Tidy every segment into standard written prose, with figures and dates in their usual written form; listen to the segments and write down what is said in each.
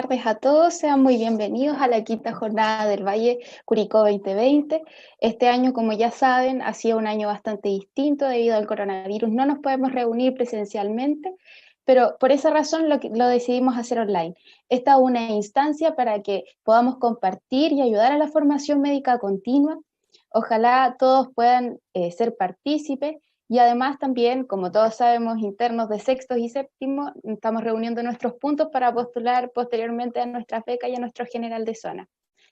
Tardes a todos, sean muy bienvenidos a la quinta jornada del Valle Curicó 2020. Este año, como ya saben, ha sido un año bastante distinto debido al coronavirus. No nos podemos reunir presencialmente, pero por esa razón lo decidimos hacer online. Esta es una instancia para que podamos compartir y ayudar a la formación médica continua. Ojalá todos puedan ser partícipes. Y además también, como todos sabemos, internos de sextos y séptimos, estamos reuniendo nuestros puntos para postular posteriormente a nuestra beca y a nuestro general de zona.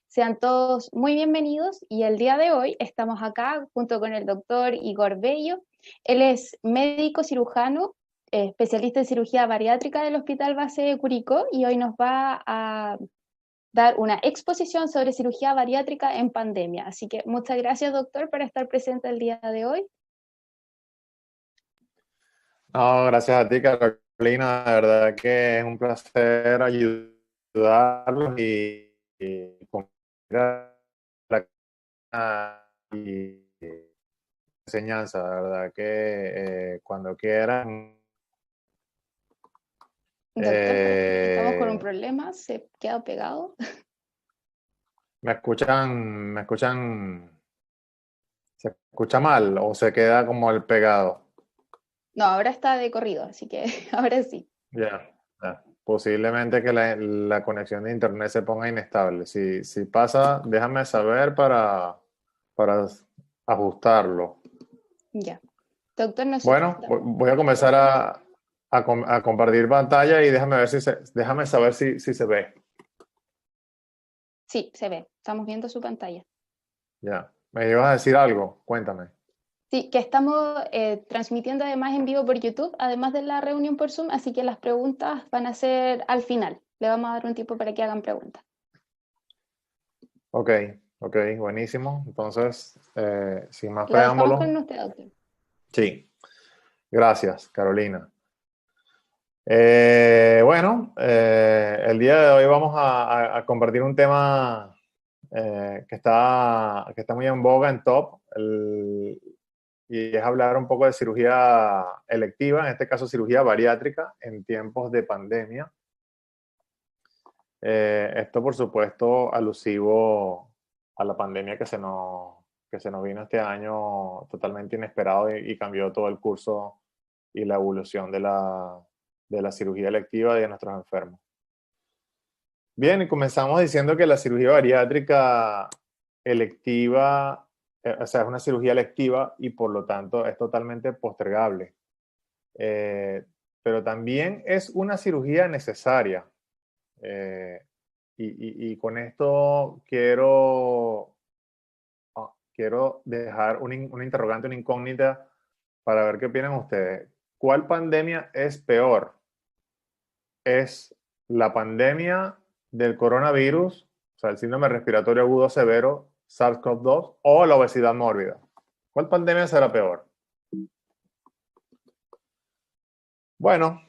Sean todos muy bienvenidos y el día de hoy estamos acá junto con el doctor Igor Bello. Él es médico cirujano, especialista en cirugía bariátrica del Hospital Base de Curicó y hoy nos va a dar una exposición sobre cirugía bariátrica en pandemia. Así que muchas gracias, doctor, por estar presente el día de hoy. No, gracias a ti, Carolina. De verdad que es un placer ayudarlos y compartir y enseñanza. De verdad que cuando quieran. Doctor, parece que estamos con un eh, problema, se queda pegado. ¿Se escucha mal o se queda como el pegado? No, ahora está de corrido, así que ahora sí. Ya, ya. Posiblemente que la conexión de internet se ponga inestable. Si pasa, déjame saber para ajustarlo. Ya. Doctor, no sé si Bueno, estamos. voy a comenzar a compartir pantalla y déjame saber si se ve. Sí, se ve. Estamos viendo su pantalla. Ya. ¿Me ibas a decir algo? Cuéntame. Sí, que estamos transmitiendo además en vivo por YouTube, además de la reunión por Zoom, así que las preguntas van a ser al final. Le vamos a dar un tiempo para que hagan preguntas. Ok, ok, buenísimo. Entonces, sin más Lo dejamos preámbulos, con usted, doctor. sí. Gracias, Carolina. El día de hoy vamos a compartir un tema que está muy en boga, en top, y es hablar un poco de cirugía electiva, en este caso cirugía bariátrica en tiempos de pandemia. Esto, por supuesto, alusivo a la pandemia que se nos vino este año totalmente inesperado y cambió todo el curso y la evolución de la cirugía electiva de nuestros enfermos. Bien, y comenzamos diciendo que la cirugía bariátrica electiva, o sea, es una cirugía electiva y por lo tanto es totalmente postergable. Eh, pero también es una cirugía necesaria. Eh, y con esto quiero dejar una interrogante, una incógnita para ver qué opinan ustedes. ¿Cuál pandemia es peor? ¿Es la pandemia del coronavirus, o sea, el síndrome respiratorio agudo severo, SARS-CoV-2, o la obesidad mórbida? ¿Cuál pandemia será peor? Bueno,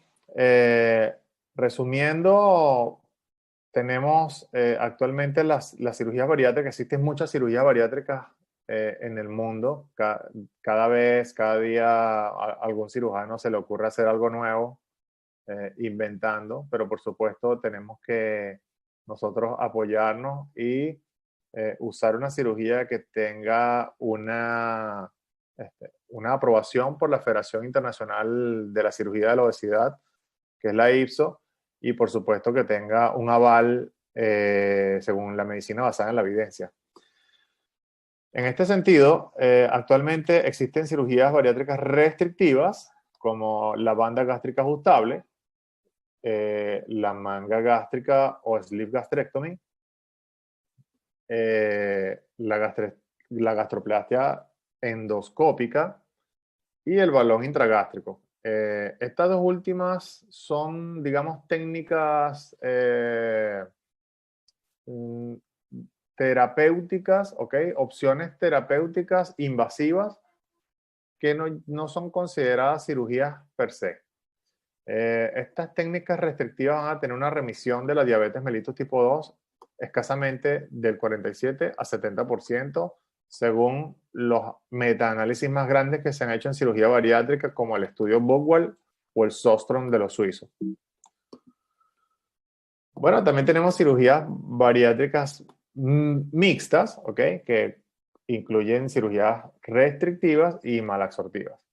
resumiendo, tenemos actualmente las cirugías bariátricas. Existen muchas cirugías bariátricas en el mundo. Cada vez, cada día, a algún cirujano se le ocurre hacer algo nuevo, inventando, pero por supuesto tenemos que nosotros apoyarnos y usar una cirugía que tenga una aprobación por la Federación Internacional de la Cirugía de la Obesidad, que es la IFSO, y por supuesto que tenga un aval según la medicina basada en la evidencia. En este sentido, actualmente existen cirugías bariátricas restrictivas, como la banda gástrica ajustable, la manga gástrica o sleeve gastrectomy, la gastroplastia endoscópica y el balón intragástrico. Estas dos últimas son, digamos, técnicas mm, terapéuticas, ¿ok? Opciones terapéuticas invasivas que no son consideradas cirugías per se. Estas técnicas restrictivas van a tener una remisión de la diabetes mellitus tipo 2 escasamente del 47 a 70%, según los metaanálisis más grandes que se han hecho en cirugía bariátrica, como el estudio Bockwell o el Sostrom de los suizos. Bueno, también tenemos cirugías bariátricas mixtas, ¿ok? Que incluyen cirugías restrictivas y malabsortivas,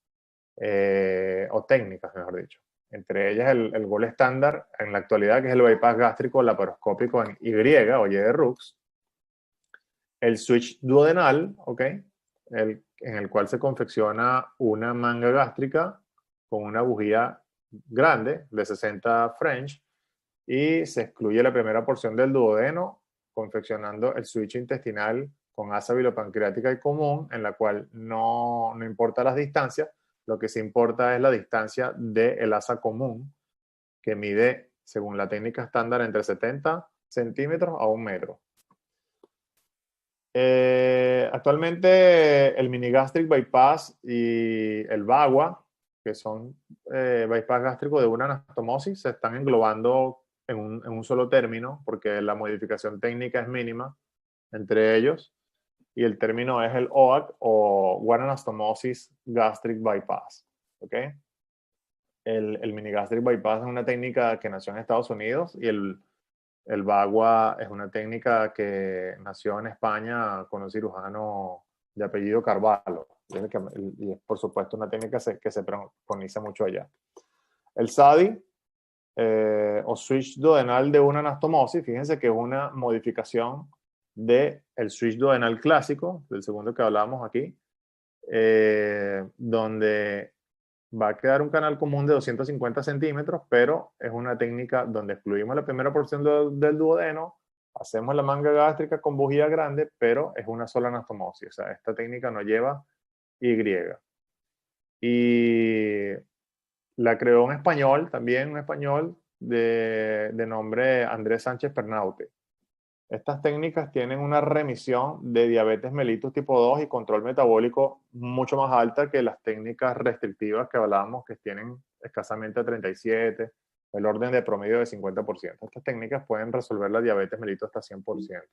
o técnicas, mejor dicho. Entre ellas el gol estándar en la actualidad, que es el bypass gástrico laparoscópico en Y o Y de Rux, el switch duodenal, ¿ok? En el cual se confecciona una manga gástrica con una bujía grande de 60 French y se excluye la primera porción del duodeno, confeccionando el switch intestinal con asa bilopancreática y común, en la cual no importa las distancias, lo que sí importa es la distancia del asa común, que mide, según la técnica estándar, entre 70 centímetros a 1 metro. Actualmente el mini gastric bypass y el VAGUA, que son bypass gástrico de una anastomosis, se están englobando en un solo término porque la modificación técnica es mínima entre ellos, y el término es el OAC o One Anastomosis Gastric Bypass. ¿Okay? El mini gastric bypass es una técnica que nació en Estados Unidos y el Bagua es una técnica que nació en España con un cirujano de apellido Carvalho. Y es, por supuesto, una técnica que se preconiza mucho allá. El SADI, o switch duodenal de una anastomosis, fíjense que es una modificación del switch duodenal clásico, del segundo que hablábamos aquí, donde va a quedar un canal común de 250 centímetros, pero es una técnica donde excluimos la primera porción del duodeno, hacemos la manga gástrica con bujía grande, pero es una sola anastomosis. O sea, esta técnica no lleva Y. Y la creó un español, también un español de nombre Andrés Sánchez Pernaute. Estas técnicas tienen una remisión de diabetes mellitus tipo 2 y control metabólico mucho más alta que las técnicas restrictivas que hablábamos, que tienen escasamente 37, el orden de promedio de 50%. Estas técnicas pueden resolver la diabetes mellitus hasta 100%.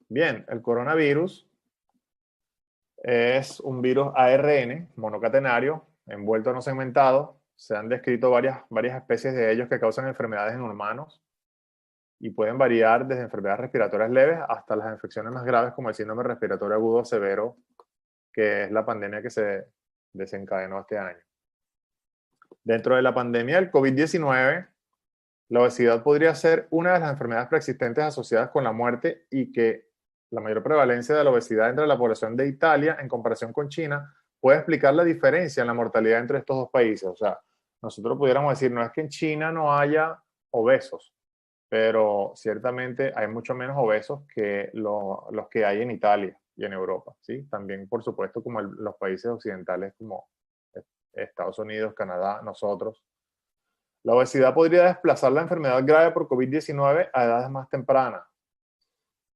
Bien, el coronavirus es un virus ARN monocatenario, envuelto no segmentado. Se han descrito varias especies de ellos que causan enfermedades en humanos y pueden variar desde enfermedades respiratorias leves hasta las infecciones más graves como el síndrome respiratorio agudo severo, que es la pandemia que se desencadenó este año. Dentro de la pandemia del COVID-19, la obesidad podría ser una de las enfermedades preexistentes asociadas con la muerte y que la mayor prevalencia de la obesidad entre la población de Italia en comparación con China puede explicar la diferencia en la mortalidad entre estos dos países. O sea, nosotros pudiéramos decir, no es que en China no haya obesos, pero ciertamente hay mucho menos obesos que los que hay en Italia y en Europa, ¿sí? También, por supuesto, como los países occidentales como Estados Unidos, Canadá, nosotros. La obesidad podría desplazar la enfermedad grave por COVID-19 a edades más tempranas.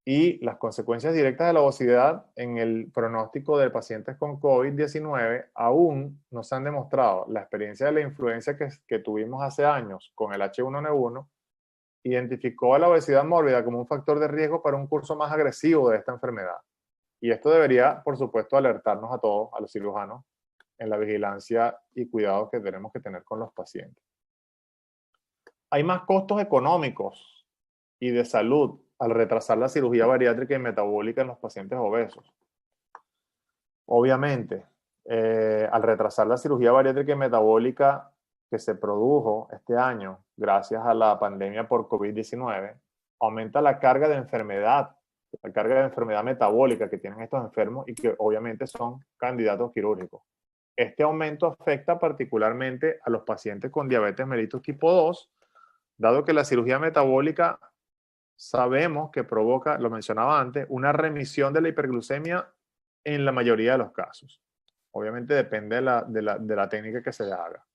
Y las consecuencias directas de la obesidad en el pronóstico de pacientes con COVID-19 aún no se han demostrado. La experiencia de la influencia que tuvimos hace años con el H1N1 identificó a la obesidad mórbida como un factor de riesgo para un curso más agresivo de esta enfermedad. Y esto debería, por supuesto, alertarnos a todos, a los cirujanos, en la vigilancia y cuidado que tenemos que tener con los pacientes. Hay más costos económicos y de salud al retrasar la cirugía bariátrica y metabólica en los pacientes obesos. Obviamente, al retrasar la cirugía bariátrica y metabólica que se produjo este año gracias a la pandemia por COVID-19, aumenta la carga de enfermedad metabólica que tienen estos enfermos y que obviamente son candidatos quirúrgicos. Este aumento afecta particularmente a los pacientes con diabetes mellitus tipo 2, dado que la cirugía metabólica sabemos que provoca, lo mencionaba antes, una remisión de la hiperglucemia en la mayoría de los casos. Obviamente depende de la técnica que se haga.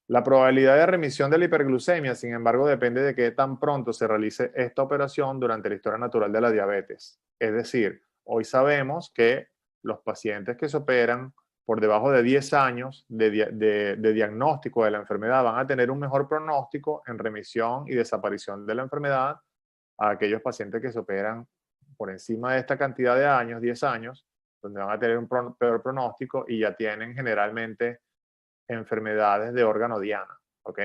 La probabilidad de remisión de la hiperglucemia, sin embargo, depende de qué tan pronto se realice esta operación durante la historia natural de la diabetes. Es decir, hoy sabemos que los pacientes que se operan por debajo de 10 años de diagnóstico de la enfermedad van a tener un mejor pronóstico en remisión y desaparición de la enfermedad a aquellos pacientes que se operan por encima de esta cantidad de años, 10 años, donde van a tener un peor pronóstico y ya tienen generalmente enfermedades de órgano diana, ¿ok?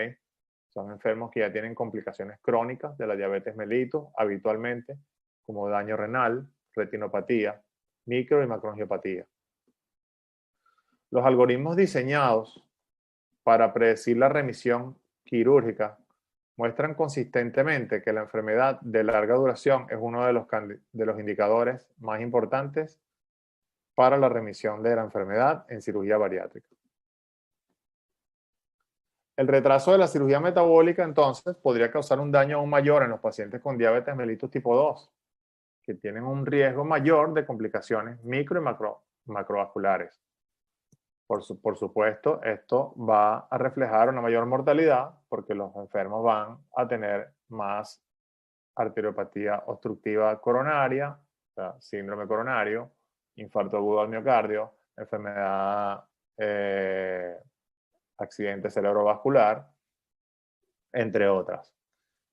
Son enfermos que ya tienen complicaciones crónicas de la diabetes mellitus, habitualmente, como daño renal, retinopatía, micro y macroangiopatía. Los algoritmos diseñados para predecir la remisión quirúrgica muestran consistentemente que la enfermedad de larga duración es uno de los indicadores más importantes para la remisión de la enfermedad en cirugía bariátrica. El retraso de la cirugía metabólica, entonces, podría causar un daño aún mayor en los pacientes con diabetes mellitus tipo 2, que tienen un riesgo mayor de complicaciones micro y macrovasculares. Por supuesto, esto va a reflejar una mayor mortalidad porque los enfermos van a tener más arteriopatía obstructiva coronaria, o sea, síndrome coronario, infarto agudo al miocardio, enfermedad, accidente cerebrovascular, entre otras.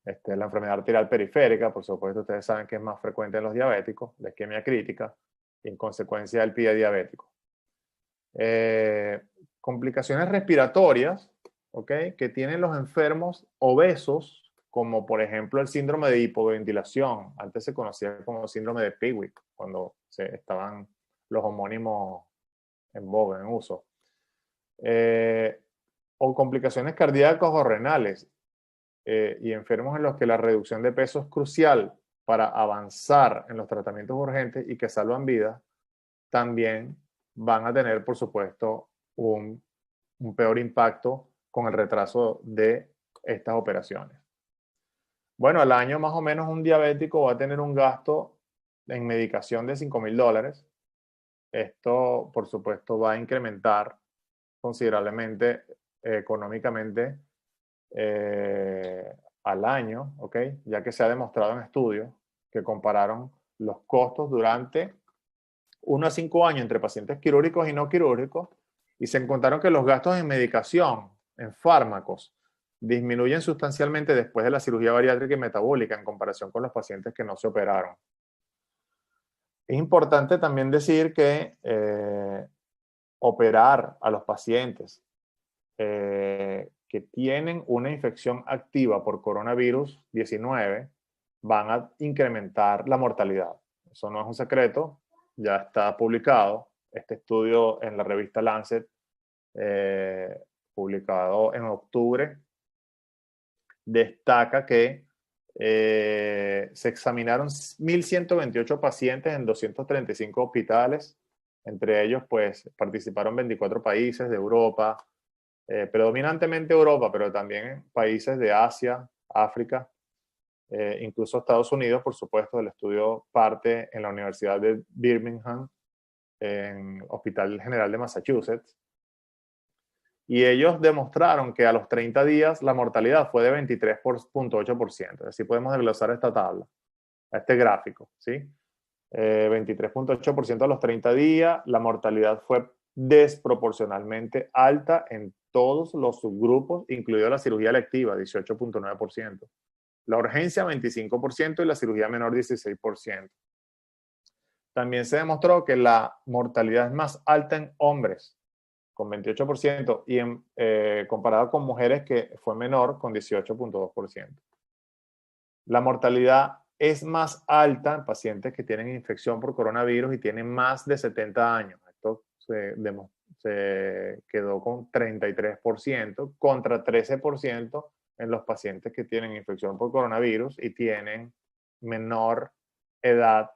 La enfermedad arterial periférica, por supuesto, ustedes saben que es más frecuente en los diabéticos, la isquemia crítica, y en consecuencia el pie diabético. Complicaciones respiratorias, ¿ok?, que tienen los enfermos obesos, como por ejemplo el síndrome de hipoventilación. Antes se conocía como síndrome de Pickwick, cuando estaban los homónimos en boga, en uso. O complicaciones cardíacas o renales, y enfermos en los que la reducción de peso es crucial para avanzar en los tratamientos urgentes y que salvan vidas, también van a tener, por supuesto, un peor impacto con el retraso de estas operaciones. Bueno, al año más o menos un diabético va a tener un gasto en medicación de $5,000. Esto, por supuesto, va a incrementar considerablemente económicamente al año, ¿ok? Ya que se ha demostrado en estudios que compararon los costos durante 1 a 5 años entre pacientes quirúrgicos y no quirúrgicos, y se encontraron que los gastos en medicación, en fármacos, disminuyen sustancialmente después de la cirugía bariátrica y metabólica en comparación con los pacientes que no se operaron. Es importante también decir que operar a los pacientes que tienen una infección activa por coronavirus 19 van a incrementar la mortalidad. Eso no es un secreto, ya está publicado. Este estudio en la revista Lancet, publicado en octubre, destaca que se examinaron 1.128 pacientes en 235 hospitales. Entre ellos, pues, participaron 24 países de Europa, predominantemente Europa, pero también países de Asia, África, incluso Estados Unidos, por supuesto. El estudio parte en la Universidad de Birmingham, en Hospital General de Massachusetts, y ellos demostraron que a los 30 días la mortalidad fue de 23.8%. Así podemos desglosar esta tabla, este gráfico, ¿sí? 23.8% a los 30 días, la mortalidad fue desproporcionalmente alta en todos los subgrupos, incluido la cirugía electiva, 18.9%, la urgencia 25% y la cirugía menor 16%. También se demostró que la mortalidad es más alta en hombres, con 28%, y comparado con mujeres, que fue menor, con 18.2%. La mortalidad es más alta en pacientes que tienen infección por coronavirus y tienen más de 70 años. Esto se quedó con 33% contra 13% en los pacientes que tienen infección por coronavirus y tienen menor edad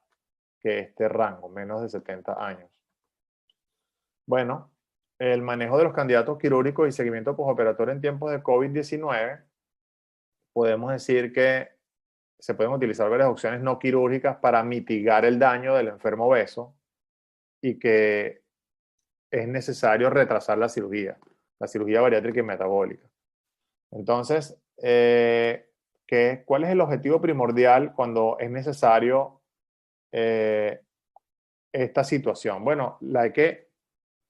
que este rango, menos de 70 años. Bueno, el manejo de los candidatos quirúrgicos y seguimiento postoperatorio en tiempos de COVID-19, podemos decir que se pueden utilizar varias opciones no quirúrgicas para mitigar el daño del enfermo obeso, y que es necesario retrasar la cirugía bariátrica y metabólica. Entonces, ¿cuál es el objetivo primordial cuando es necesario esta situación? Bueno, hay que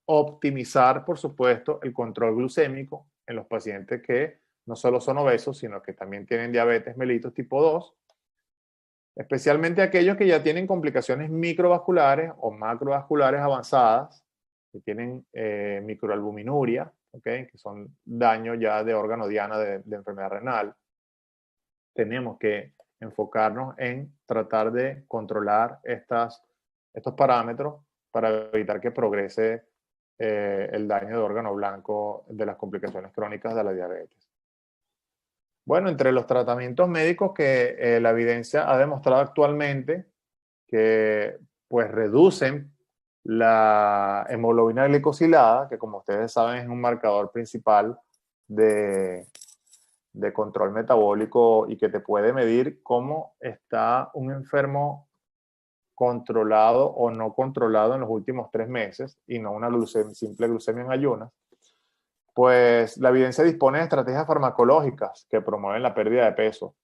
optimizar, por supuesto, el control glucémico en los pacientes que no solo son obesos, sino que también tienen diabetes mellitus tipo 2, especialmente aquellos que ya tienen complicaciones microvasculares o macrovasculares avanzadas, que tienen microalbuminuria, ¿ok? Que son daños ya de órgano diana de enfermedad renal. Tenemos que enfocarnos en tratar de controlar estos parámetros para evitar que progrese el daño de órgano blanco de las complicaciones crónicas de la diabetes. Bueno, entre los tratamientos médicos que la evidencia ha demostrado actualmente que pues reducen la hemoglobina glicosilada, que como ustedes saben es un marcador principal de control metabólico y que te puede medir cómo está un enfermo controlado o no controlado en los últimos 3 meses y no una simple glucemia en ayunas. Pues la evidencia dispone de estrategias farmacológicas que promueven la pérdida de peso,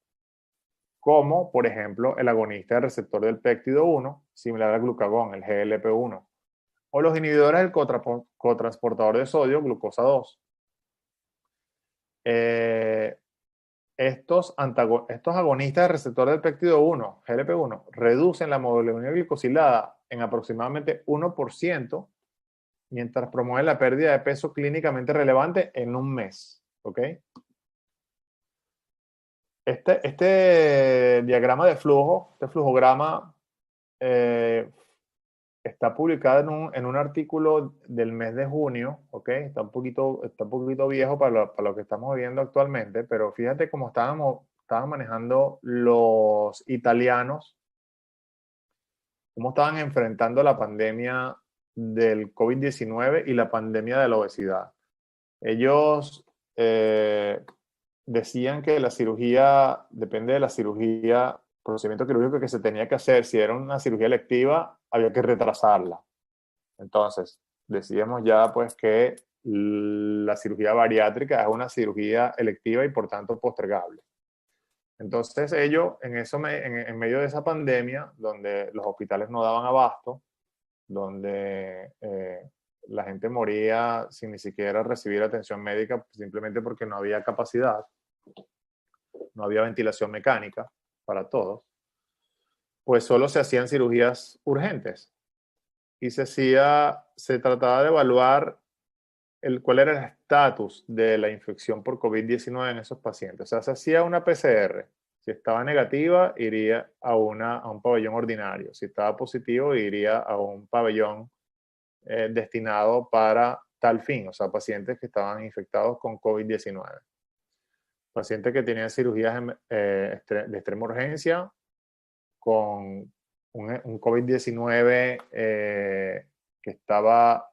como por ejemplo el agonista del receptor del péptido 1, similar al glucagón, el GLP-1, o los inhibidores del cotransportador de sodio, glucosa 2. Estos agonistas del receptor del péptido 1, GLP-1, reducen la hemoglobina glicosilada en aproximadamente 1%, mientras promueven la pérdida de peso clínicamente relevante en un mes. ¿Ok? Este diagrama de flujo, este flujograma, está publicado en un artículo del mes de junio, ¿ok? Está un poquito viejo para lo que estamos viviendo actualmente, pero fíjate cómo estaban manejando los italianos, cómo estaban enfrentando la pandemia del COVID-19 y la pandemia de la obesidad. Ellos decían que la cirugía, depende de la cirugía, procedimiento quirúrgico que se tenía que hacer, si era una cirugía electiva, había que retrasarla. Entonces, decíamos ya pues que la cirugía bariátrica es una cirugía electiva y por tanto postergable. Entonces ellos, en medio de esa pandemia, donde los hospitales no daban abasto, donde la gente moría sin ni siquiera recibir atención médica simplemente porque no había capacidad, no había ventilación mecánica para todos, pues solo se hacían cirugías urgentes y se trataba de evaluar cuál era el estatus de la infección por COVID-19 en esos pacientes. O sea, se hacía una PCR. Si estaba negativa, iría a un pabellón ordinario. Si estaba positivo, iría a un pabellón destinado para tal fin, o sea, pacientes que estaban infectados con COVID-19. Pacientes que tenían cirugías de extrema urgencia con un COVID-19 que estaba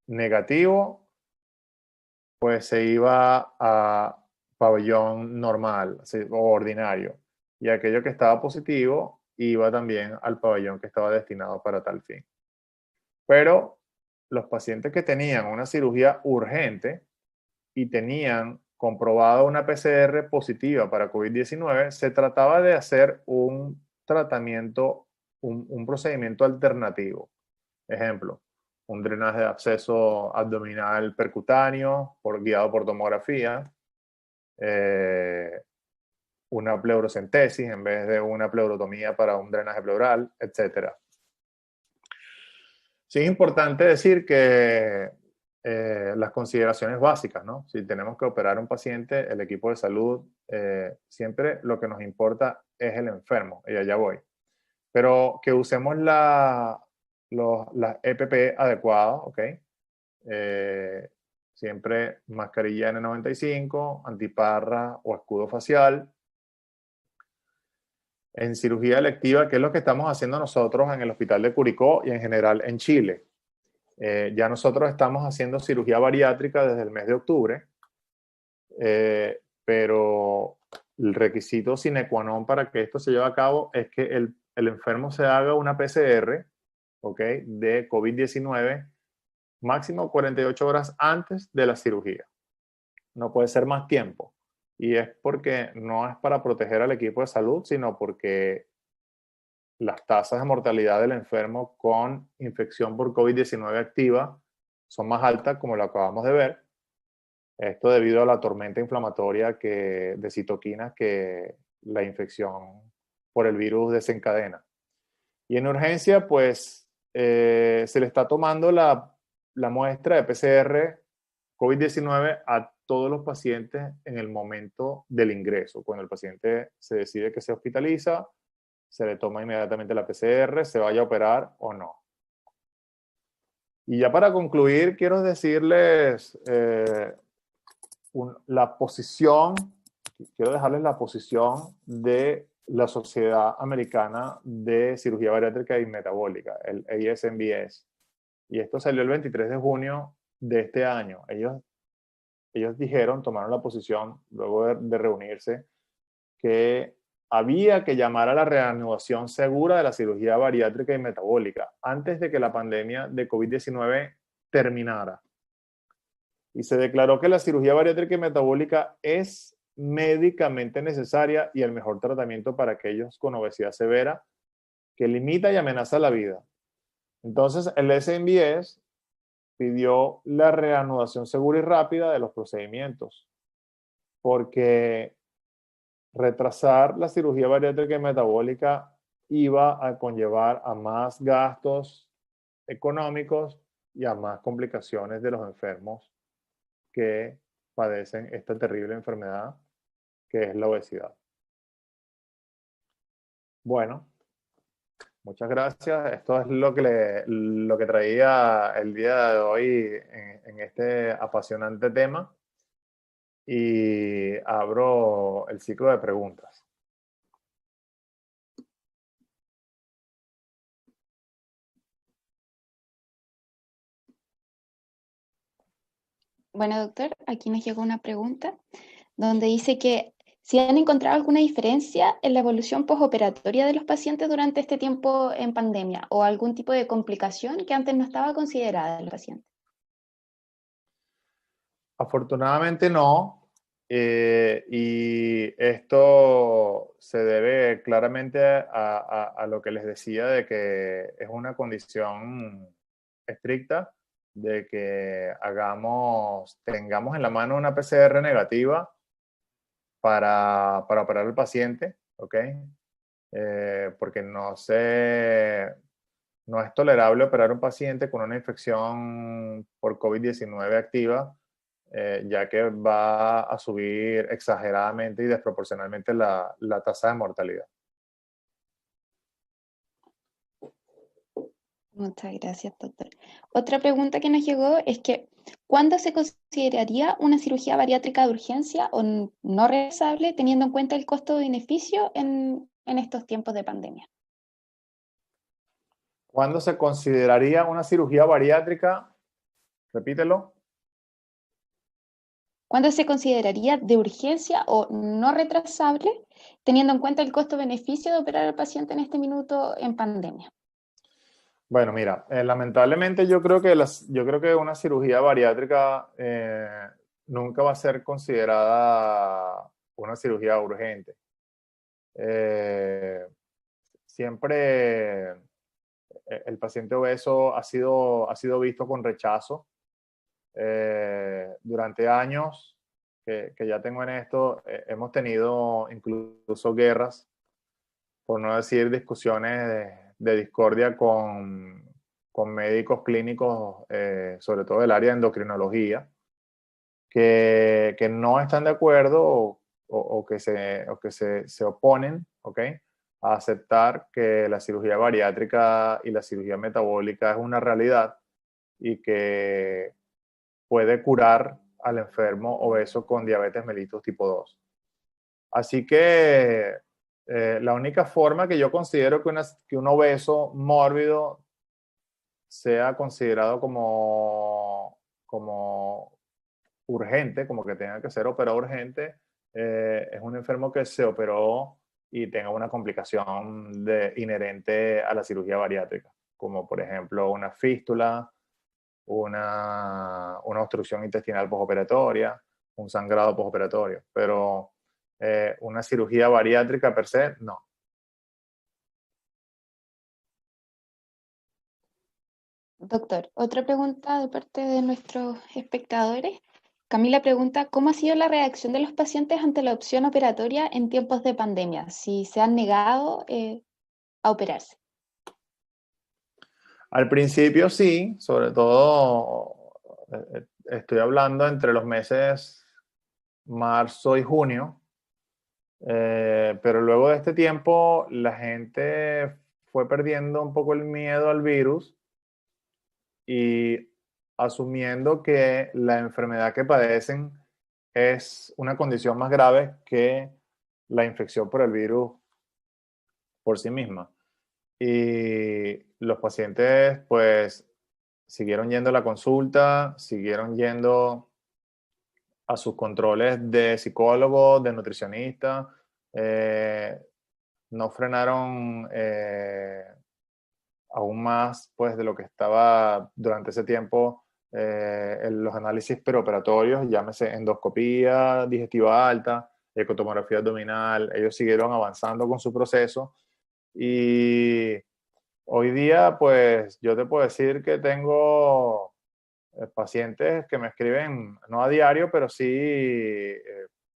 negativo, pues se iba a pabellón normal o ordinario. Y aquello que estaba positivo iba también al pabellón que estaba destinado para tal fin. Pero los pacientes que tenían una cirugía urgente y tenían comprobada una PCR positiva para COVID-19, se trataba de hacer un tratamiento, un procedimiento alternativo. Ejemplo, un drenaje de absceso abdominal percutáneo guiado por tomografía, una pleurocentesis en vez de una pleurotomía para un drenaje pleural, etc. Sí es importante decir que las consideraciones básicas, ¿no? Si tenemos que operar a un paciente, el equipo de salud, siempre lo que nos importa es el enfermo, y allá voy. Pero que usemos las EPP adecuadas, ¿ok? Siempre mascarilla N95, antiparra o escudo facial. En cirugía electiva, que es lo que estamos haciendo nosotros en el Hospital de Curicó y en general en Chile. Ya nosotros estamos haciendo cirugía bariátrica desde el mes de octubre, pero el requisito sine qua non para que esto se lleve a cabo es que el enfermo se haga una PCR, ¿ok?, de COVID-19 máximo 48 horas antes de la cirugía. No puede ser más tiempo. Y es porque no es para proteger al equipo de salud, sino porque las tasas de mortalidad del enfermo con infección por COVID-19 activa son más altas, como lo acabamos de ver. Esto debido a la tormenta inflamatoria de citoquinas que la infección por el virus desencadena. Y en urgencia, pues, se le está tomando la muestra de PCR COVID-19 a todos los pacientes en el momento del ingreso. Cuando el paciente se decide que se hospitaliza, se le toma inmediatamente la PCR, se vaya a operar o no. Y ya para concluir, quiero decirles la posición, quiero dejarles la posición de la Sociedad Americana de Cirugía Bariátrica y Metabólica, el ASMBS. Y esto salió el 23 de junio de este año. Ellos dijeron, tomaron la posición, luego de reunirse, que había que llamar a la reanudación segura de la cirugía bariátrica y metabólica antes de que la pandemia de COVID-19 terminara. Y se declaró que la cirugía bariátrica y metabólica es médicamente necesaria y el mejor tratamiento para aquellos con obesidad severa que limita y amenaza la vida. Entonces, el SMBS pidió la reanudación segura y rápida de los procedimientos, porque retrasar la cirugía bariátrica y metabólica iba a conllevar a más gastos económicos y a más complicaciones de los enfermos que padecen esta terrible enfermedad que es la obesidad. Bueno, muchas gracias. Esto es lo que traía el día de hoy en este apasionante tema. Y abro el ciclo de preguntas. Bueno, doctor, aquí nos llegó una pregunta donde dice que si han encontrado alguna diferencia en la evolución postoperatoria de los pacientes durante este tiempo en pandemia o algún tipo de complicación que antes no estaba considerada en los pacientes. Afortunadamente no. Y esto se debe claramente a lo que les decía de que es una condición estricta de que tengamos en la mano una PCR negativa para operar al paciente, ¿ok? Porque no es tolerable operar a un paciente con una infección por COVID-19 activa, ya que va a subir exageradamente y desproporcionalmente la tasa de mortalidad. Muchas gracias, doctor. Otra pregunta que nos llegó es que ¿cuándo se consideraría una cirugía bariátrica de urgencia o no realizable teniendo en cuenta el costo-beneficio en estos tiempos de pandemia? ¿Cuándo se consideraría una cirugía bariátrica? Repítelo. ¿Cuándo se consideraría de urgencia o no retrasable teniendo en cuenta el costo-beneficio de operar al paciente en este minuto en pandemia? Bueno, mira, lamentablemente yo creo que una cirugía bariátrica nunca va a ser considerada una cirugía urgente. Siempre el paciente obeso ha sido visto con rechazo. Durante años que ya tengo en esto, hemos tenido incluso guerras, por no decir discusiones de discordia con médicos clínicos, sobre todo del área de endocrinología, que no están de acuerdo o que se oponen, ¿ok?, a aceptar que la cirugía bariátrica y la cirugía metabólica es una realidad y que puede curar al enfermo obeso con diabetes mellitus tipo 2. Así que la única forma que yo considero que un obeso mórbido sea considerado como urgente, como que tenga que ser operado urgente, es un enfermo que se operó y tenga una complicación inherente a la cirugía bariátrica, como por ejemplo una fístula, una obstrucción intestinal postoperatoria, un sangrado postoperatorio, pero una cirugía bariátrica per se, no. Doctor, otra pregunta de parte de nuestros espectadores. Camila pregunta, ¿cómo ha sido la reacción de los pacientes ante la opción operatoria en tiempos de pandemia? Si se han negado a operarse. Al principio sí, sobre todo estoy hablando entre los meses marzo y junio, pero luego de este tiempo la gente fue perdiendo un poco el miedo al virus y asumiendo que la enfermedad que padecen es una condición más grave que la infección por el virus por sí misma. Y los pacientes pues siguieron yendo a la consulta, siguieron yendo a sus controles de psicólogo, de nutricionista, no frenaron aún más pues de lo que estaba durante ese tiempo los análisis preoperatorios, llámese endoscopía digestiva alta, ecotomografía abdominal. Ellos siguieron avanzando con su proceso y hoy día pues yo te puedo decir que tengo pacientes que me escriben, no a diario, pero sí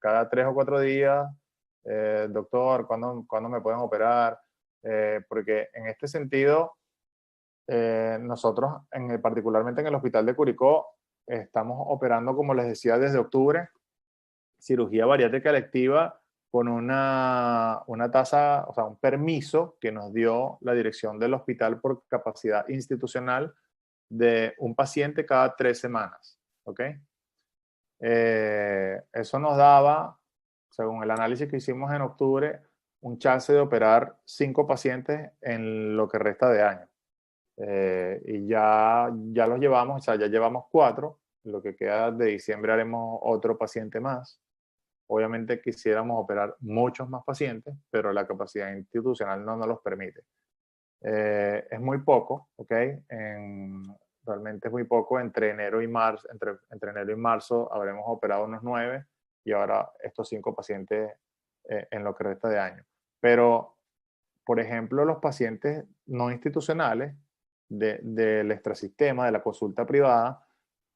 cada 3 o 4 días, doctor, ¿cuándo me pueden operar? Porque en este sentido, nosotros, particularmente en el Hospital de Curicó, estamos operando, como les decía, desde octubre, cirugía bariátrica electiva con una tasa, o sea, un permiso que nos dio la dirección del hospital por capacidad institucional de un paciente cada 3 semanas, ¿ok? Eso nos daba, según el análisis que hicimos en octubre, un chance de operar 5 pacientes en lo que resta de año. Y ya los llevamos, o sea, ya llevamos 4. En lo que queda de diciembre haremos otro paciente más. Obviamente quisiéramos operar muchos más pacientes, pero la capacidad institucional no nos los permite. Es muy poco, ¿ok? Realmente es muy poco. Entre enero y marzo habremos operado unos 9 y ahora estos 5 pacientes en lo que resta de año. Pero, por ejemplo, los pacientes no institucionales del extrasistema, de la consulta privada,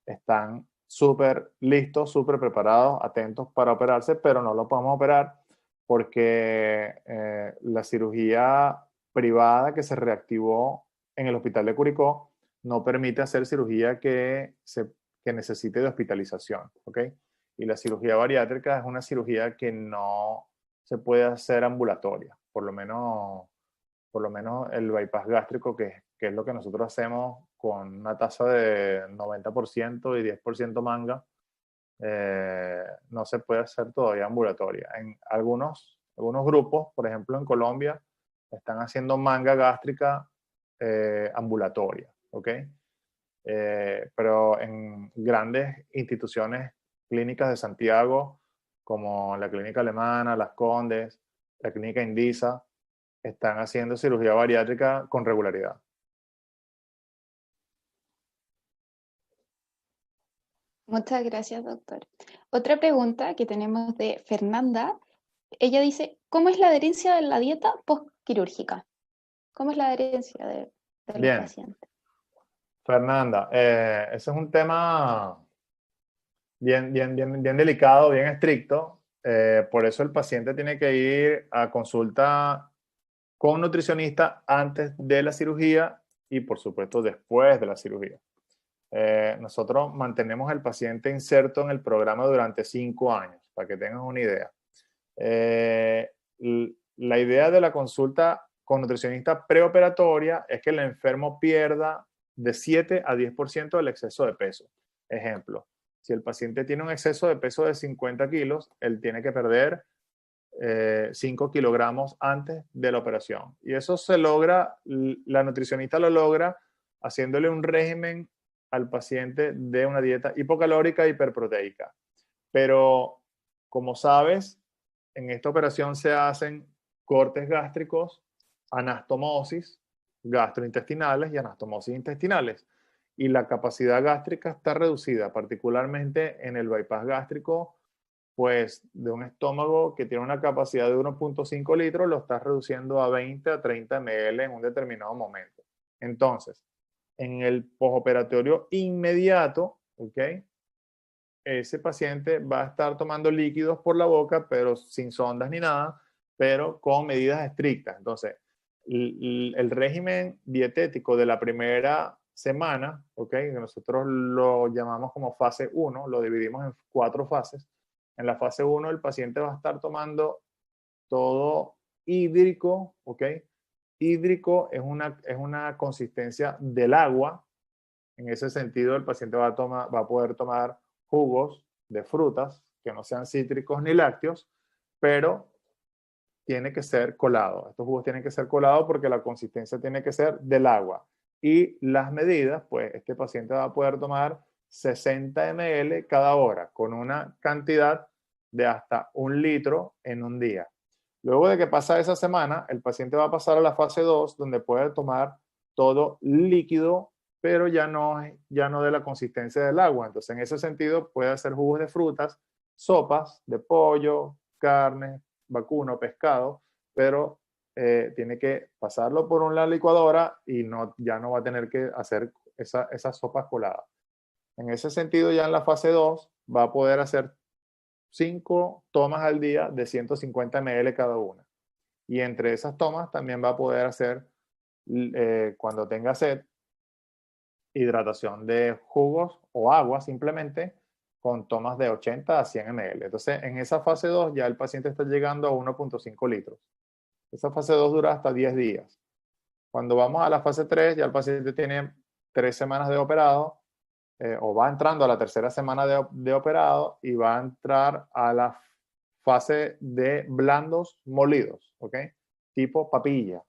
están súper listos, súper preparados, atentos para operarse, pero no lo podemos operar porque la cirugía privada que se reactivó en el Hospital de Curicó no permite hacer cirugía que necesite de hospitalización, ¿ok? Y la cirugía bariátrica es una cirugía que no se puede hacer ambulatoria, por lo menos el bypass gástrico, que es lo que nosotros hacemos con una tasa de 90% y 10% manga, no se puede hacer todavía ambulatoria. En algunos grupos, por ejemplo en Colombia, están haciendo manga gástrica ambulatoria, ¿ok? Pero en grandes instituciones clínicas de Santiago, como la Clínica Alemana, Las Condes, la Clínica Indisa, están haciendo cirugía bariátrica con regularidad. Muchas gracias, doctor. Otra pregunta que tenemos de Fernanda. Ella dice, ¿cómo es la adherencia de la dieta postquirúrgica? ¿Cómo es la adherencia de los Bien, pacientes? Fernanda, ese es un tema bien delicado, bien estricto. Por eso el paciente tiene que ir a consulta con nutricionista antes de la cirugía y, por supuesto, después de la cirugía. Nosotros mantenemos al paciente inserto en el programa durante 5 años, para que tengas una idea. La idea de la consulta con nutricionista preoperatoria es que el enfermo pierda de 7 a 10% del exceso de peso. Ejemplo, si el paciente tiene un exceso de peso de 50 kilos, él tiene que perder 5 kilogramos antes de la operación. Y eso se logra, la nutricionista lo logra haciéndole un régimen al paciente de una dieta hipocalórica hiperproteica. Pero, como sabes, en esta operación se hacen cortes gástricos, anastomosis gastrointestinales y anastomosis intestinales. Y la capacidad gástrica está reducida, particularmente en el bypass gástrico, pues de un estómago que tiene una capacidad de 1.5 litros, lo estás reduciendo a 20 a 30 ml en un determinado momento. Entonces, en el postoperatorio inmediato, ¿ok? Ese paciente va a estar tomando líquidos por la boca, pero sin sondas ni nada, pero con medidas estrictas. Entonces, el régimen dietético de la primera semana, ¿ok? Que nosotros lo llamamos como fase 1, lo dividimos en 4 fases. En la fase 1 el paciente va a estar tomando todo hídrico, ¿ok? Hídrico es una consistencia del agua. En ese sentido, el paciente va a poder tomar jugos de frutas que no sean cítricos ni lácteos, pero tiene que ser colado. Estos jugos tienen que ser colados porque la consistencia tiene que ser del agua. Y las medidas, pues este paciente va a poder tomar 60 ml cada hora, con una cantidad de hasta 1 litro en un día. Luego de que pasa esa semana, el paciente va a pasar a la fase 2, donde puede tomar todo líquido, pero ya no de la consistencia del agua. Entonces, en ese sentido, puede hacer jugos de frutas, sopas de pollo, carne, vacuno, pescado, pero tiene que pasarlo por una licuadora y ya no va a tener que hacer esas sopas coladas. En ese sentido, ya en la fase 2 va a poder hacer 5 tomas al día de 150 ml cada una. Y entre esas tomas también va a poder hacer, cuando tenga sed, hidratación de jugos o agua simplemente con tomas de 80 a 100 ml. Entonces, en esa fase 2 ya el paciente está llegando a 1.5 litros. Esa fase 2 dura hasta 10 días. Cuando vamos a la fase 3, ya el paciente tiene 3 semanas de operado, o va entrando a la tercera semana de operado y va a entrar a la fase de blandos molidos, ¿ok? Tipo papilla.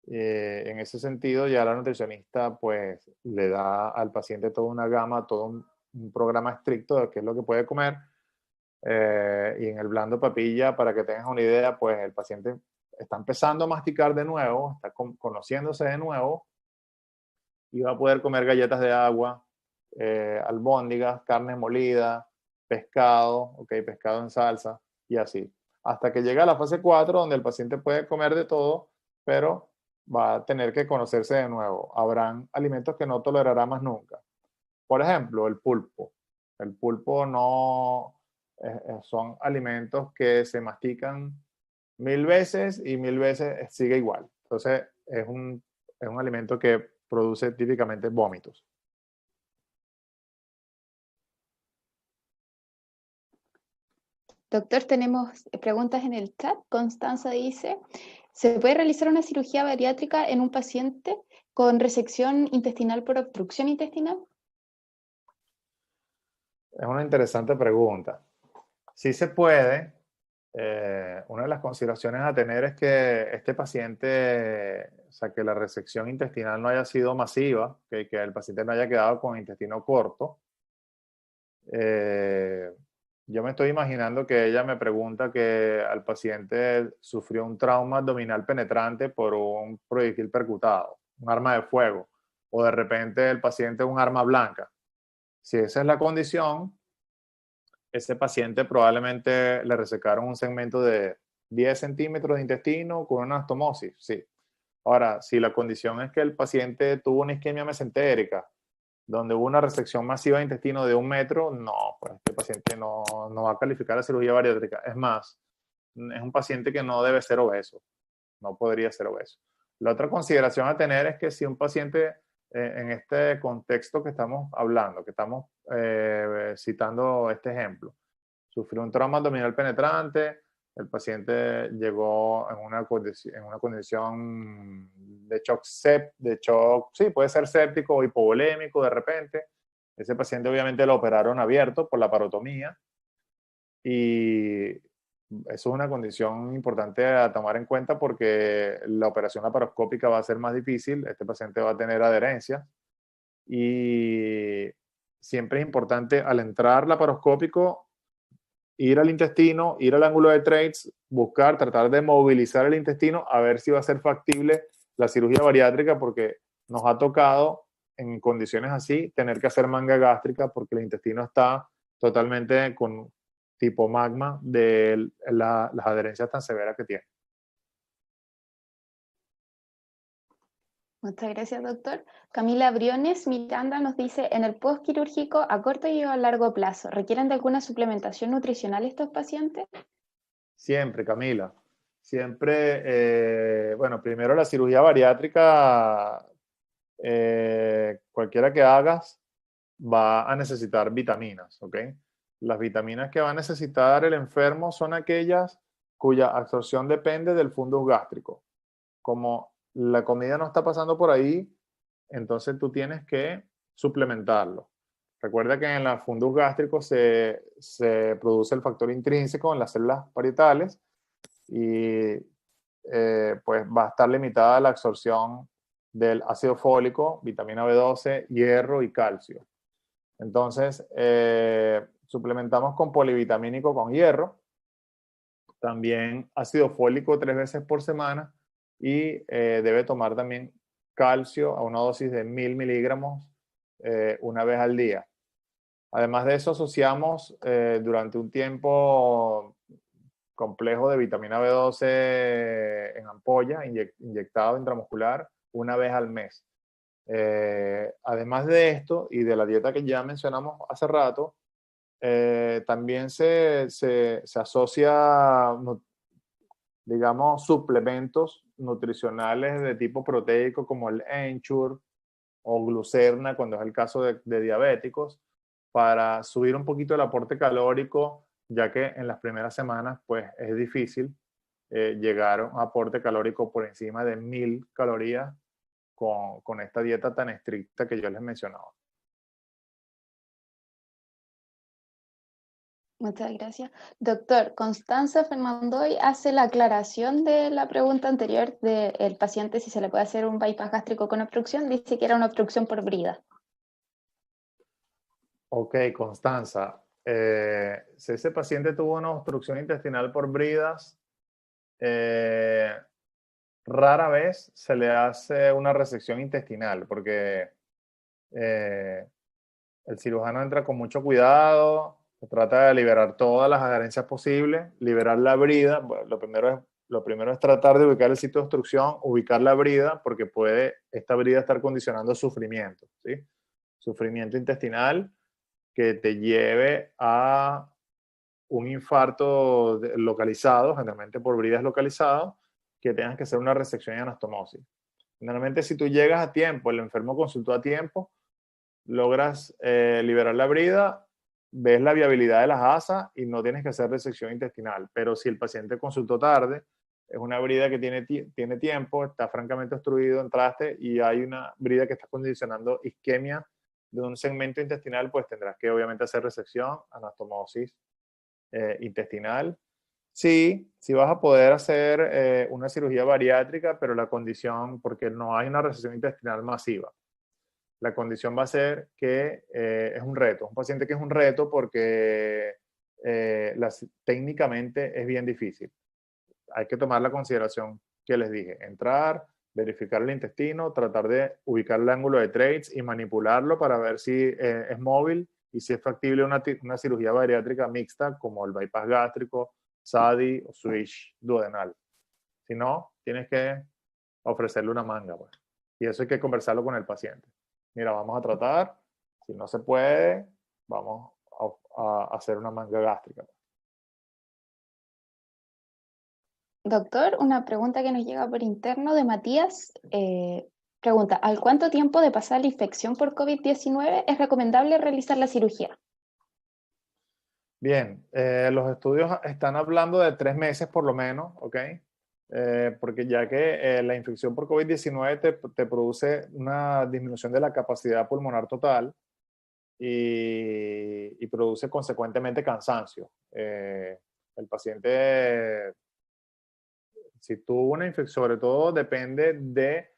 En ese sentido, ya la nutricionista pues le da al paciente toda una gama, todo un programa estricto de qué es lo que puede comer. Y en el blando papilla, para que tengas una idea, pues el paciente está empezando a masticar de nuevo, está conociéndose de nuevo y va a poder comer galletas de agua, albóndigas, carne molida, pescado, ok, pescado en salsa y así. Hasta que llega a la fase 4, donde el paciente puede comer de todo, pero va a tener que conocerse de nuevo. Habrán alimentos que no tolerará más nunca. Por ejemplo, el pulpo. El pulpo no son alimentos que se mastican 1000 veces y 1000 veces sigue igual. Entonces, es un alimento que produce típicamente vómitos. Doctor, tenemos preguntas en el chat. Constanza dice, ¿se puede realizar una cirugía bariátrica en un paciente con resección intestinal por obstrucción intestinal? Es una interesante pregunta. Sí se puede. Una de las consideraciones a tener es que este paciente, o sea, que la resección intestinal no haya sido masiva, que el paciente no haya quedado con intestino corto. Yo me estoy imaginando que ella me pregunta que al paciente sufrió un trauma abdominal penetrante por un proyectil percutado, un arma de fuego, o de repente el paciente un arma blanca. Si esa es la condición, ese paciente probablemente le resecaron un segmento de 10 centímetros de intestino con una anastomosis, sí. Ahora, si la condición es que el paciente tuvo una isquemia mesentérica, donde hubo una resección masiva de intestino de 1 metro, no, pues este paciente no va a calificar la cirugía bariátrica. Es más, es un paciente que no debe ser obeso, no podría ser obeso. La otra consideración a tener es que si un paciente, en este contexto que estamos hablando, que estamos citando este ejemplo, sufrió un trauma abdominal penetrante, el paciente llegó en una condición de shock, sí, puede ser séptico o hipovolémico de repente. Ese paciente obviamente lo operaron abierto por la parotomía y eso es una condición importante a tomar en cuenta porque la operación laparoscópica va a ser más difícil, este paciente va a tener adherencia y siempre es importante al entrar laparoscópico ir al intestino, ir al ángulo de Treitz, buscar, tratar de movilizar el intestino a ver si va a ser factible la cirugía bariátrica porque nos ha tocado en condiciones así tener que hacer manga gástrica porque el intestino está totalmente con tipo magma de las adherencias tan severas que tiene. Muchas gracias, doctor. Camila Briones Miranda nos dice, en el postquirúrgico a corto y a largo plazo, ¿requieren de alguna suplementación nutricional estos pacientes? Siempre, Camila. Siempre, bueno, primero la cirugía bariátrica cualquiera que hagas va a necesitar vitaminas, ¿ok? Las vitaminas que va a necesitar el enfermo son aquellas cuya absorción depende del fundus gástrico. Como la comida no está pasando por ahí, entonces tú tienes que suplementarlo. Recuerda que en el fundus gástrico se produce el factor intrínseco en las células parietales y pues va a estar limitada la absorción del ácido fólico, vitamina B12, hierro y calcio. Entonces, suplementamos con polivitamínico con hierro, también ácido fólico 3 veces por semana y debe tomar también calcio a una dosis de 1000 miligramos una vez al día. Además de eso, asociamos durante un tiempo complejo de vitamina B12 en ampolla, inyectado intramuscular, una vez al mes. Además de esto y de la dieta que ya mencionamos hace rato, también se asocia, digamos, suplementos nutricionales de tipo proteico como el Ensure o Glucerna, cuando es el caso de diabéticos, para subir un poquito el aporte calórico, ya que en las primeras semanas pues es difícil llegar a un aporte calórico por encima de 1000 calorías con esta dieta tan estricta que yo les mencionaba. Muchas gracias. Doctor, Constanza Fernandoy hace la aclaración de la pregunta anterior del paciente si se le puede hacer un bypass gástrico con obstrucción. Dice que era una obstrucción por brida. Ok, Constanza. Si ese paciente tuvo una obstrucción intestinal por bridas, rara vez se le hace una resección intestinal porque el cirujano entra con mucho cuidado, trata de liberar todas las adherencias posibles, liberar la brida. Bueno, lo primero es tratar de ubicar el sitio de obstrucción, ubicar la brida, porque puede esta brida estar condicionando sufrimiento, ¿sí? Sufrimiento intestinal que te lleve a un infarto localizado, generalmente por bridas localizadas, que tengas que hacer una resección y anastomosis. Generalmente, si tú llegas a tiempo, el enfermo consultó a tiempo, logras liberar la brida, ves la viabilidad de las asas y no tienes que hacer resección intestinal. Pero si el paciente consultó tarde, es una brida que tiene tiempo, está francamente obstruido, entraste y hay una brida que está condicionando isquemia de un segmento intestinal, pues tendrás que obviamente hacer resección, anastomosis intestinal. Sí, sí vas a poder hacer una cirugía bariátrica, pero la condición, porque no hay una resección intestinal masiva. La condición va a ser que es un reto, un paciente que es un reto porque técnicamente es bien difícil. Hay que tomar la consideración que les dije, entrar, verificar el intestino, tratar de ubicar el ángulo de Treitz y manipularlo para ver si es móvil y si es factible una cirugía bariátrica mixta como el bypass gástrico, SADI o switch duodenal. Si no, tienes que ofrecerle una manga, pues. Y eso hay que conversarlo con el paciente. Mira, vamos a tratar, si no se puede, vamos a hacer una manga gástrica. Doctor, una pregunta que nos llega por interno de Matías. Pregunta, ¿al cuánto tiempo de pasar la infección por COVID-19 es recomendable realizar la cirugía? Bien, los estudios están hablando de 3 meses por lo menos, ¿ok? Porque ya que la infección por COVID-19 te produce una disminución de la capacidad pulmonar total y produce consecuentemente cansancio. El paciente, si tuvo una infección, sobre todo depende de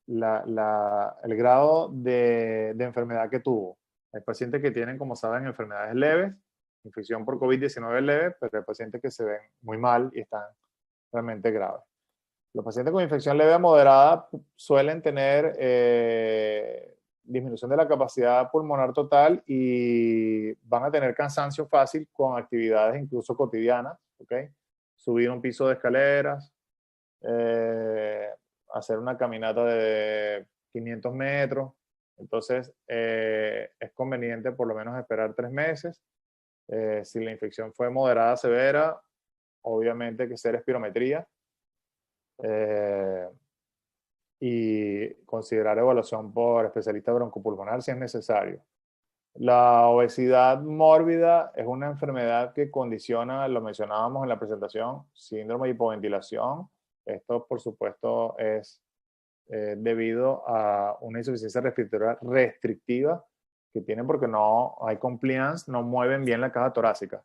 el grado de enfermedad que tuvo. Hay pacientes que tienen, como saben, enfermedades leves, infección por COVID-19 leve, pero hay pacientes que se ven muy mal y están realmente graves. Los pacientes con infección leve a moderada suelen tener disminución de la capacidad pulmonar total y van a tener cansancio fácil con actividades incluso cotidianas, ¿ok? Subir un piso de escaleras, hacer una caminata de 500 metros. Entonces, es conveniente por lo menos esperar 3 meses. Si la infección fue moderada, severa, obviamente hay que hacer espirometría. y considerar evaluación por especialista broncopulmonar si es necesario. La obesidad mórbida es una enfermedad que condiciona, lo mencionábamos en la presentación, síndrome de hipoventilación. Esto, por supuesto, es debido a una insuficiencia respiratoria restrictiva que tienen porque no hay compliance, no mueven bien la caja torácica.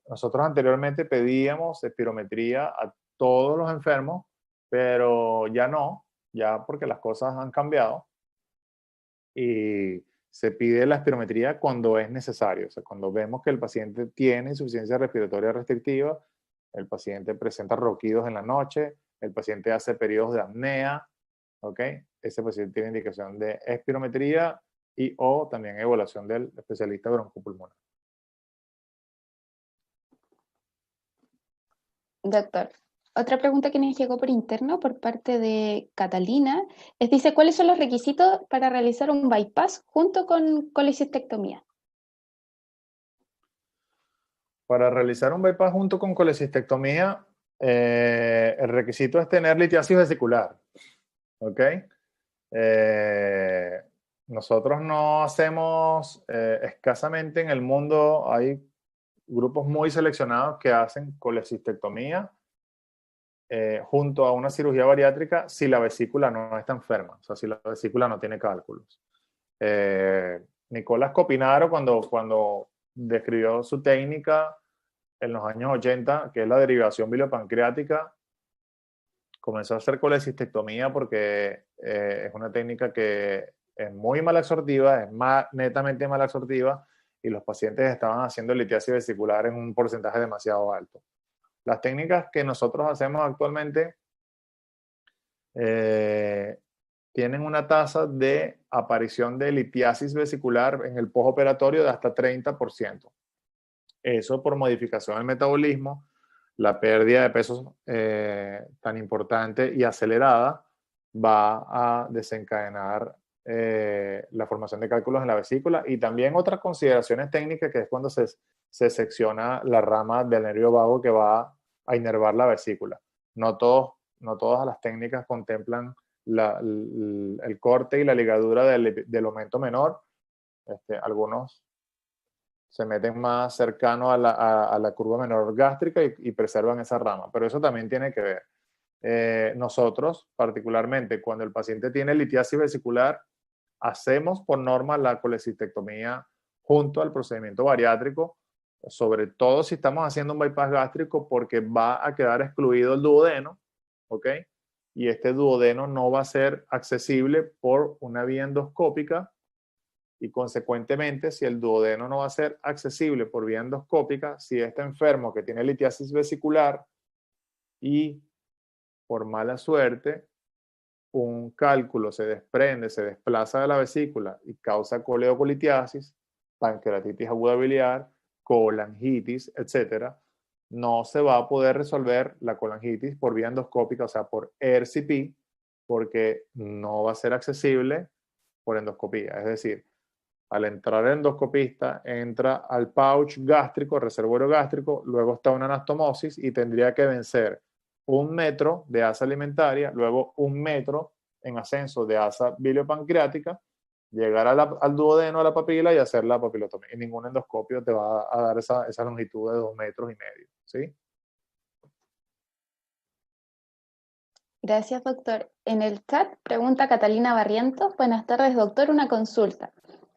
Nosotros anteriormente pedíamos espirometría a todos los enfermos, pero ya no, ya porque las cosas han cambiado y se pide la espirometría cuando es necesario, o sea, cuando vemos que el paciente tiene insuficiencia respiratoria restrictiva, el paciente presenta ronquidos en la noche, el paciente hace periodos de apnea, ¿ok? Ese paciente tiene indicación de espirometría y o también evaluación del especialista broncopulmonar. Doctor, otra pregunta que nos llegó por interno por parte de Catalina dice, ¿cuáles son los requisitos para realizar un bypass junto con colecistectomía? Para realizar un bypass junto con colecistectomía, el requisito es tener litiasis vesicular, ¿ok? Eh, Nosotros no hacemos, escasamente en el mundo hay grupos muy seleccionados que hacen colecistectomía junto a una cirugía bariátrica si la vesícula no está enferma, o sea, si la vesícula no tiene cálculos. Nicolás Copinaro, cuando describió su técnica en los años 80, que es la derivación biliopancreática, comenzó a hacer colecistectomía porque es una técnica que es muy mal absortiva, es netamente mal absortiva, y los pacientes estaban haciendo litiasis vesicular en un porcentaje demasiado alto. Las técnicas que nosotros hacemos actualmente tienen una tasa de aparición de litiasis vesicular en el postoperatorio de hasta 30%. Eso por modificación del metabolismo, la pérdida de peso tan importante y acelerada va a desencadenar la formación de cálculos en la vesícula, y también otras consideraciones técnicas, que es cuando se secciona la rama del nervio vago que va a inervar la vesícula. No todas las técnicas contemplan el corte y la ligadura del aumento menor. Algunos se meten más cercano a la curva menor gástrica y preservan esa rama, pero eso también tiene que ver. Nosotros, particularmente, cuando el paciente tiene litiasis vesicular, hacemos por norma la colecistectomía junto al procedimiento bariátrico, sobre todo si estamos haciendo un bypass gástrico, porque va a quedar excluido el duodeno, ¿ok? Y este duodeno no va a ser accesible por una vía endoscópica, y consecuentemente, si el duodeno no va a ser accesible por vía endoscópica, si este enfermo que tiene litiasis vesicular y por mala suerte un cálculo se desprende, se desplaza de la vesícula y causa coleocolitiasis, pancreatitis aguda biliar, colangitis, etc., no se va a poder resolver la colangitis por vía endoscópica, o sea, por ERCP, porque no va a ser accesible por endoscopía. Es decir, al entrar el endoscopista, entra al pouch gástrico, reservorio gástrico, luego está una anastomosis y tendría que vencer 1 metro de asa alimentaria, luego 1 metro en ascenso de asa biliopancreática, llegar al duodeno, a la papila y hacer la papilotomía. Y ningún endoscopio te va a dar esa longitud de 2,5 metros, ¿sí? Gracias, doctor. En el chat pregunta Catalina Barrientos, buenas tardes, doctor, una consulta.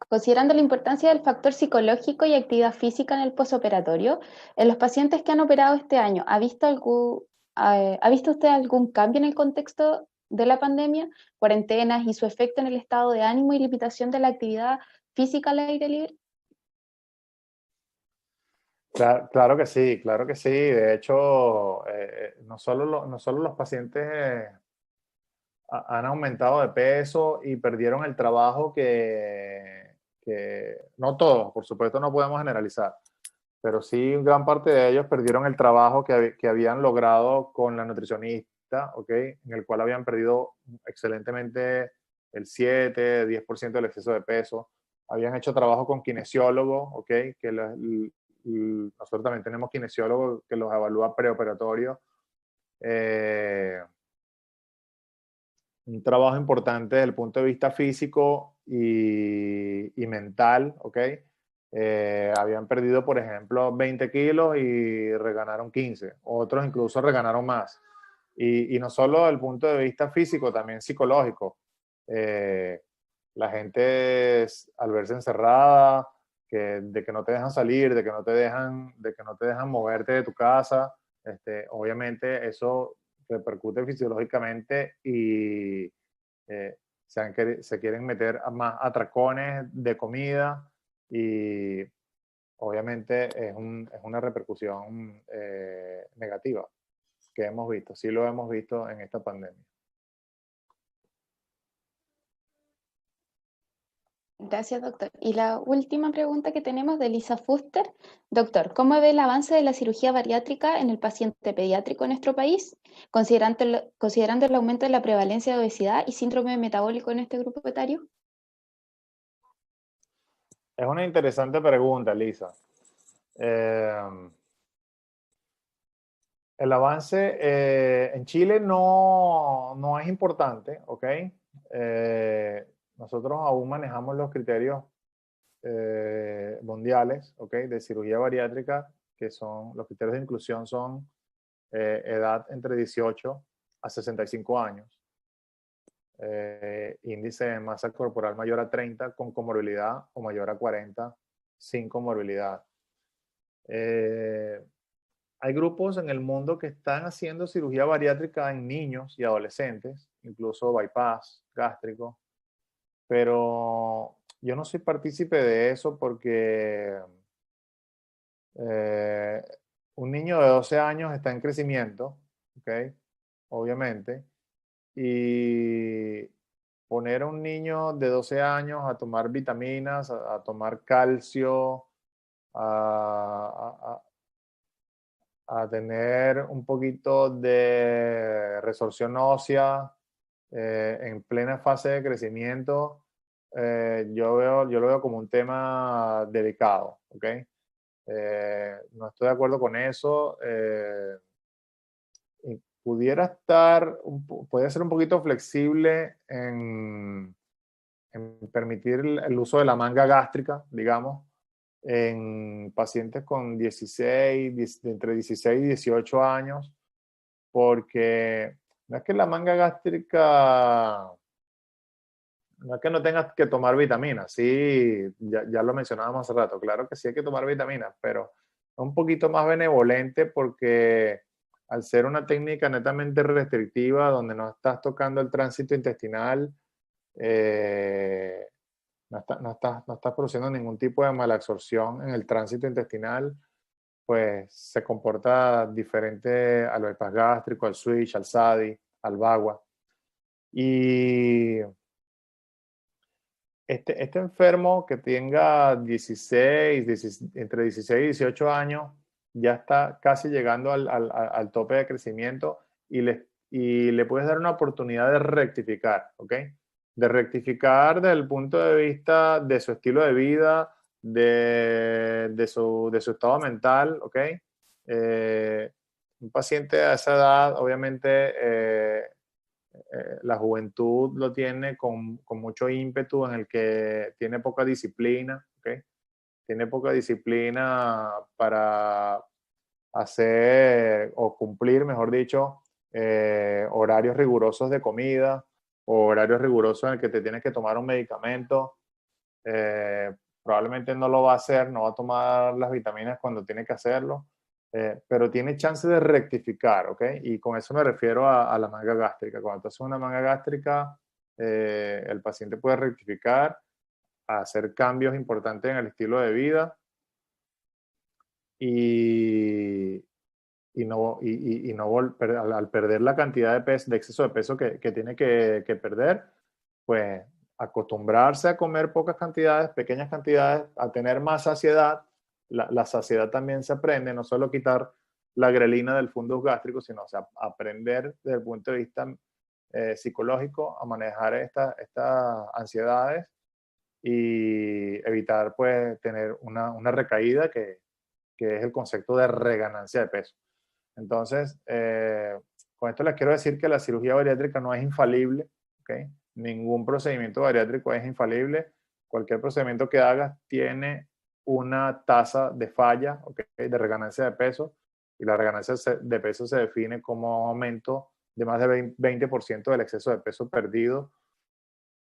Considerando la importancia del factor psicológico y actividad física en el posoperatorio, en los pacientes que han operado este año, ¿ha visto usted algún cambio en el contexto de la pandemia, cuarentenas y su efecto en el estado de ánimo y limitación de la actividad física al aire libre? Claro que sí, claro que sí. De hecho, no solo los pacientes han aumentado de peso y perdieron el trabajo que no todos, por supuesto no podemos generalizar, pero sí gran parte de ellos perdieron el trabajo que habían logrado con la nutricionista, ¿ok? En el cual habían perdido excelentemente el 7, 10% del exceso de peso. Habían hecho trabajo con kinesiólogos, ¿ok? Nosotros también tenemos kinesiólogos que los evalúa preoperatorio. un trabajo importante desde el punto de vista físico y mental, ¿ok? Habían perdido, por ejemplo, 20 kilos y reganaron 15. Otros incluso reganaron más. Y no solo desde el punto de vista físico, también psicológico. Eh, la gente, al verse encerrada, de que no te dejan salir, de que no te dejan moverte de tu casa, obviamente eso repercute fisiológicamente y se quieren meter a más atracones de comida y obviamente es una repercusión negativa que hemos visto, sí lo hemos visto en esta pandemia. Gracias, doctor. Y la última pregunta que tenemos de Lisa Fuster. Doctor, ¿cómo ve el avance de la cirugía bariátrica en el paciente pediátrico en nuestro país, considerando el aumento de la prevalencia de obesidad y síndrome metabólico en este grupo etario? Es una interesante pregunta, Lisa. El avance en Chile no es importante, ¿ok? Nosotros aún manejamos los criterios mundiales, ¿ok? De cirugía bariátrica, que son, los criterios de inclusión son edad entre 18 a 65 años, índice de masa corporal mayor a 30 con comorbilidad o mayor a 40 sin comorbilidad. Hay grupos en el mundo que están haciendo cirugía bariátrica en niños y adolescentes, incluso bypass gástrico, pero yo no soy partícipe de eso porque eh, un niño de 12 años está en crecimiento, ¿ok? Obviamente, y poner a un niño de 12 años a tomar vitaminas, a tomar calcio, a, a tener un poquito de resorción ósea en plena fase de crecimiento, yo lo veo como un tema delicado, ¿ok? No estoy de acuerdo con eso. Pudiera estar, puede ser un poquito flexible en permitir el uso de la manga gástrica, digamos, en pacientes con 16, entre 16 y 18 años, porque no es que la manga gástrica, no es que no tengas que tomar vitaminas, sí, ya lo mencionábamos hace rato, claro que sí hay que tomar vitaminas, pero es un poquito más benevolente porque al ser una técnica netamente restrictiva, donde no estás tocando el tránsito intestinal, no estás produciendo ningún tipo de malabsorción en el tránsito intestinal, pues se comporta diferente al bypass gástrico, al switch, al SADI, al VAGUA. Y este enfermo que tenga 16, entre 16 y 18 años, ya está casi llegando al tope de crecimiento y le puedes dar una oportunidad de rectificar, ¿ok? De rectificar desde el punto de vista de su estilo de vida, de su estado mental, ¿ok? Un paciente a esa edad, obviamente, la juventud lo tiene con mucho ímpetu, en el que tiene poca disciplina, ¿okay? Tiene poca disciplina para hacer o cumplir, mejor dicho, horarios rigurosos de comida o horarios rigurosos en el que te tienes que tomar un medicamento. Probablemente no lo va a hacer, no va a tomar las vitaminas cuando tiene que hacerlo, pero tiene chance de rectificar, ¿ok? Y con eso me refiero a la manga gástrica. Cuando tú haces una manga gástrica, el paciente puede rectificar, hacer cambios importantes en el estilo de vida y, al perder la cantidad de peso, de exceso de peso que tiene que perder, pues acostumbrarse a comer pocas cantidades, pequeñas cantidades, a tener más saciedad. La saciedad también se aprende, no solo quitar la grelina del fundus gástrico, sino, o sea, aprender desde el punto de vista psicológico a manejar estas ansiedades y evitar pues tener una recaída que es el concepto de reganancia de peso. Entonces, con esto les quiero decir que la cirugía bariátrica no es infalible, ¿ok? Ningún procedimiento bariátrico es infalible. Cualquier procedimiento que hagas tiene una tasa de falla, ¿ok? De reganancia de peso, y la reganancia de peso se define como aumento de más de 20% del exceso de peso perdido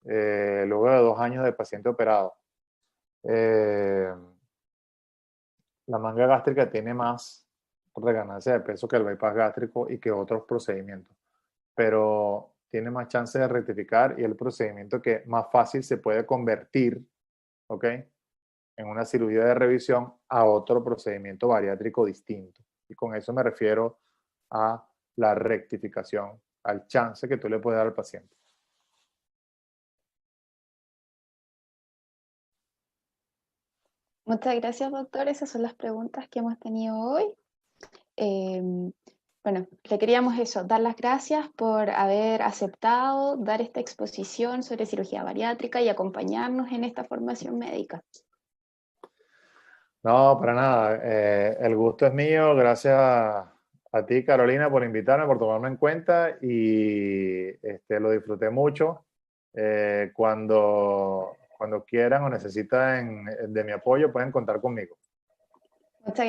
luego de 2 años de paciente operado. La manga gástrica tiene más reganancia de peso que el bypass gástrico y que otros procedimientos, pero tiene más chance de rectificar y el procedimiento que más fácil se puede convertir, ¿ok? En una cirugía de revisión a otro procedimiento bariátrico distinto. Y con eso me refiero a la rectificación, al chance que tú le puedes dar al paciente. Muchas gracias, doctor. Esas son las preguntas que hemos tenido hoy. Eh, bueno, le queríamos eso, dar las gracias por haber aceptado dar esta exposición sobre cirugía bariátrica y acompañarnos en esta formación médica. No, para nada. El gusto es mío. Gracias a ti, Carolina, por invitarme, por tomarme en cuenta y lo disfruté mucho. Cuando quieran o necesitan de mi apoyo, pueden contar conmigo. Muchas gracias.